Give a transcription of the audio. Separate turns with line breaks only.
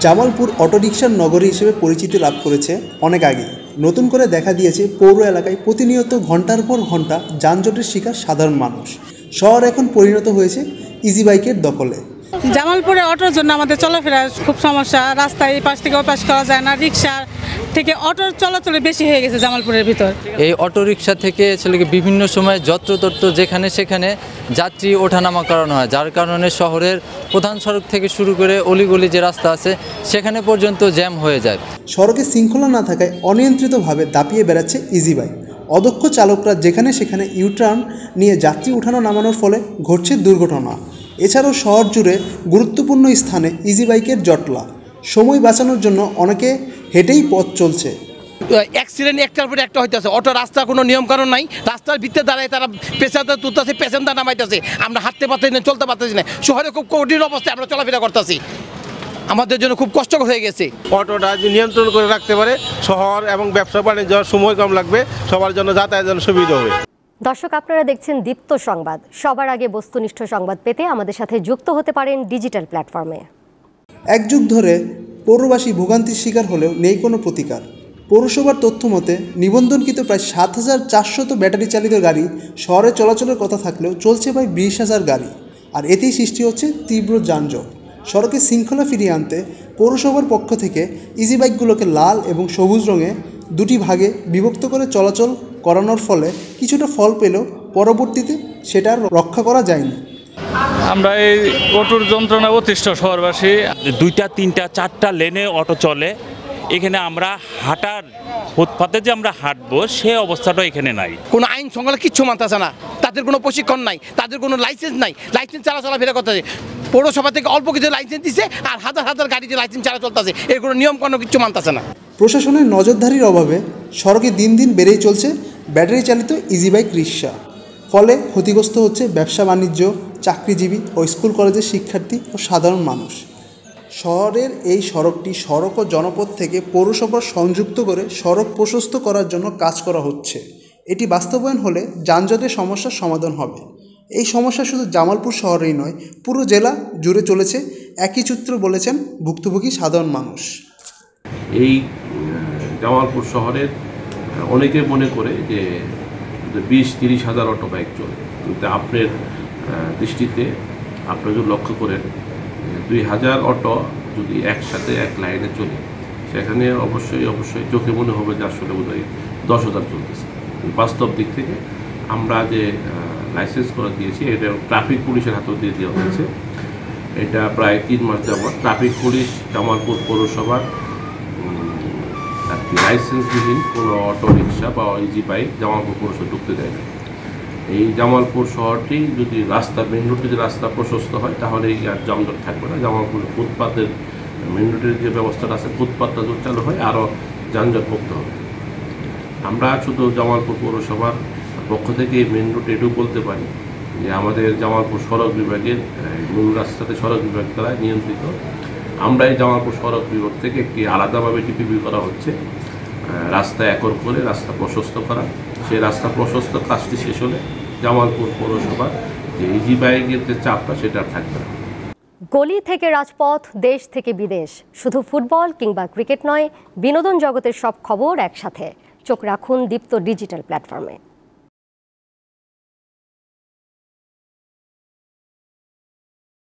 জামালপুর অটোরিকশার নগরী হিসেবে পরিচিতি লাভ করেছে অনেক আগেই। নতুন করে দেখা দিয়েছে পৌর এলাকায় প্রতিনিয়ত ঘন্টার পর ঘন্টা যানজটের শিকার সাধারণ মানুষ। শহর এখন পরিণত হয়েছে ইজি বাইকের দখলে।
জামালপুরে অটোর জন্য আমাদের চলাফেরার খুব সমস্যা। রাস্তায় এই পাশ থেকে ওই পাশ করা যায় না। রিক্সা থেকে অটোর চলাচলে বেশি হয়ে গেছে জামালপুরের ভিতর।
এই অটো রিক্সা থেকে বিভিন্ন সময় যত্রতত্র যেখানে সেখানে যাত্রী ওঠানামা করানো হয়, যার কারণে শহরের প্রধান সড়ক থেকে শুরু করে অলিগলি যে রাস্তা আছে সেখানে পর্যন্ত জ্যাম হয়ে যায়।
সড়কে শৃঙ্খলা না থাকায় অনিয়ন্ত্রিতভাবে দাপিয়ে বেড়াচ্ছে ইজি বাইক। অদক্ষ চালকরা যেখানে সেখানে ইউটার্ন নিয়ে যাত্রী উঠানো নামানোর ফলে ঘটছে দুর্ঘটনা। এছাড়াও শহর জুড়ে গুরুত্বপূর্ণ স্থানে ইজি বাইকের জটলা। সময় বাঁচানোর জন্য অনেকে হেঁটেই পথ চলছে।
অ্যাক্সিডেন্ট একটার পরে একটা হইতেছে। অটো রাস্তা কোনো নিয়মকানুন নাই, রাস্তার ভিতরে দাঁড়ায় তারা পেশাদার তুলতেছে, পেশেন্টার নামাইতেছে। আমরা হাঁটতে পারতেছি না, চলতে পারতেছি না। শহরে খুব কঠিন অবস্থায় আমরা চলাফেরা করতেছি, আমাদের জন্য খুব কষ্টকর হয়ে গেছে।
অটোটা যদি নিয়ন্ত্রণ করে রাখতে পারে, শহর এবং ব্যবসা বাণিজ্য সময় কম লাগবে, সবার জন্য যাতায়াতের সুবিধা হবে।
দর্শক, আপনারা দেখছেন দীপ্ত সংবাদ। সবার আগে বস্তুনিষ্ঠ সংবাদ পেতে আমাদের সাথে যুক্ত হতে পারেন ডিজিটাল প্ল্যাটফর্মে।
এক যুগ ধরে পৌরবাসী ভোগান্তির শিকার হলেও নেই কোনো প্রতিকার। পৌরসভার তথ্য মতে নিবন্ধনকৃত প্রায় ৭,৪০০ ব্যাটারি চালিত গাড়ি শহরে চলাচলের কথা থাকলেও চলছে প্রায় ২০,০০০ গাড়ি। আর এতেই সৃষ্টি হচ্ছে তীব্র যানজট। সড়কে শৃঙ্খলা ফিরিয়ে আনতে পৌরসভার পক্ষ থেকে ইজি বাইকগুলোকে লাল এবং সবুজ রঙে দুটি ভাগে বিভক্ত করে চলাচল করানোর ফলে কিছুটা ফল পেলেও পরবর্তীতে সেটা রক্ষা করা যায়নি।
আমরা এই অটোর যন্ত্রণা অতিষ্ঠ শহরবাসী। 2টা 3টা 4টা লেনে অটো চলে, এখানে আমরা হাঁটার ফুটপাতে যে আমরা হাঁটবো সে অবস্থাটা এখানে নাই।
কোনো আইন শৃঙ্খলা কিচ্ছু মানতেছে না, তাদের কোনো প্রশিক্ষণ নাই, তাদের কোনো লাইসেন্স নাই। লাইসেন্স ছাড়া চলাফেরা করতেছে। পৌরসভা থেকে অল্প কিছু লাইসেন্স দিছে, আর হাজার হাজার গাড়িতে লাইসেন্স ছাড়া চলতেছে। এর কোনো নিয়ম কোনো কিছু মানতেছে না।
প্রশাসনের নজরদারির অভাবে সড়কে দিন দিন বেড়েই চলছে ব্যাটারি চালিত ইজি বাইক রিক্সা। ফলে ক্ষতিগ্রস্ত হচ্ছে ব্যবসা বাণিজ্য, চাকরিজীবী ও স্কুল কলেজের শিক্ষার্থী ও সাধারণ মানুষ। শহরের এই সড়কটি সড়ক ও জনপথ থেকে পৌরসভার সংযুক্ত করে সড়ক প্রশস্ত করার জন্য কাজ করা হচ্ছে। এটি বাস্তবায়ন হলে যানজটের সমস্যার সমাধান হবে। এই সমস্যা শুধু জামালপুর শহরেই নয়, পুরো জেলা জুড়ে চলেছে একই চিত্র বলেছেন ভুক্তভোগী সাধারণ মানুষ।
এই জামালপুর শহরের অনেকে মনে করে যে 20-30 হাজার অটো বাইক চলে, কিন্তু আপনার দৃষ্টিতে আপনি যদি লক্ষ্য করেন 2000 অটো যদি একসাথে এক লাইনে চলে, সেখানে অবশ্যই চোখে মনে হবে যে আসলে বোধহয় 10,000 চলতেছে। বাস্তব দিক থেকে আমরা যে লাইসেন্স করে দিয়েছি, এটা ট্রাফিক পুলিশের হাতেও দিয়ে দেওয়া হয়েছে। এটা প্রায় 3 মাস যাবত ট্রাফিক পুলিশ জামালপুর পৌরসভার লাইসেন্সবিহীন কোনো অটো রিক্সা বা ইজি বাইক জামালপুর পৌরসভা ঢুকতে দেয় না। এই জামালপুর শহরটি যদি মেন রোডে যে রাস্তা প্রশস্ত হয়, তাহলে এই আর যানজট থাকবে না। জামালপুর ফুটপাতের মেন রোডের যে ব্যবস্থাটা আছে, ফুটপাতটা যদি চালু হয় আরও যানজট মুক্ত হবে। আমরা শুধু জামালপুর পৌরসভার পক্ষ থেকে এই মেন রোডে এটুকু বলতে পারি যে আমাদের জামালপুর সড়ক বিভাগের মূল রাস্তাতে সড়ক বিভাগ দ্বারা নিয়ন্ত্রিত। আমরা এই জামালপুর সড়ক বিভাগ থেকে একটি আলাদাভাবে টিপিপি করা হচ্ছে, রাস্তা একর করে রাস্তা প্রশস্ত করা। সেই রাস্তা প্রশস্ত কাজটি শেষ হলে জামালপুর পৌরসভার যে ইজি বাইকের যে চাপটা সেটা থাকবে না।
গলি থেকে রাজপথ, দেশ থেকে বিদেশ, শুধু ফুটবল কিংবা ক্রিকেট নয়, বিনোদন জগতের সব খবর একসাথে। চোখ রাখুন দীপ্ত ডিজিটাল প্ল্যাটফর্মে।